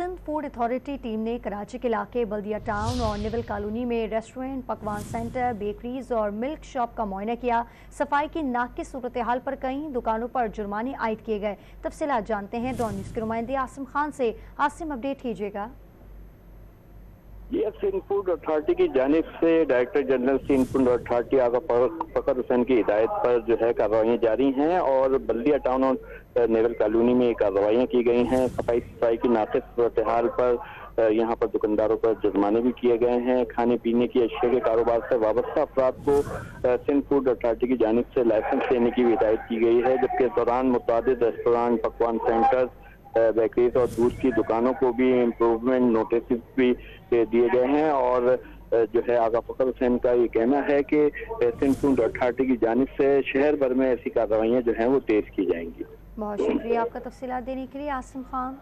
Sindh food authority team نے کراچی کے علاقے بلدیہ ٹاؤن اور نیول کالونی میں ریسٹورنٹ، پکوان سینٹر، بیکریز اور ملک شاپ کا معائنہ کیا۔ صفائی کی ناقص صورتحال پر کئی دکانوں پر جرمانے عائد کیے گئے۔ تفصیلات جانتے ہیں ڈان نیوز کے نمائندے عاصم خان سے۔ عاصم، اپڈیٹ کیجیے گا۔ یہ سندھ فوڈ اتھارٹی کی جانب سے director general Sindh food authority Agha Fakhar Hussain کی ہدایت پر جو ہے کارروائیاں جاری ہیں اور بلدیہ ٹاؤن اور نیول کالونی میں کارروائیاں کی گئی ہیں۔ صفائی کی ناقص صورتحال پر یہاں پر دکانداروں پر جرمانے بھی کیے گئے ہیں۔ کھانے پینے کی اشیاء کے کاروبار سے وابستہ افراد کو سندھ فوڈ اتھارٹی کی جانب سے لائسنس دینے کی بھی ہدایت کی گئی ہے، جبکہ اس دوران متعدد ریسٹورانٹ، پکوان سینٹر، بیکریز اور دودھ کی دکانوں کو بھی امپروومنٹ نوٹسز بھی دیے گئے ہیں اور جو ہے آغا فخر حسین کا یہ کہنا ہے کہ سندھ فوڈ اتھارٹی کی جانب سے شہر بھر میں ایسی کارروائیاں جو ہیں وہ تیز کی جائیں گی۔ بہت شکریہ آپ کا تفصیلات دینے کے لیے عاصم خان۔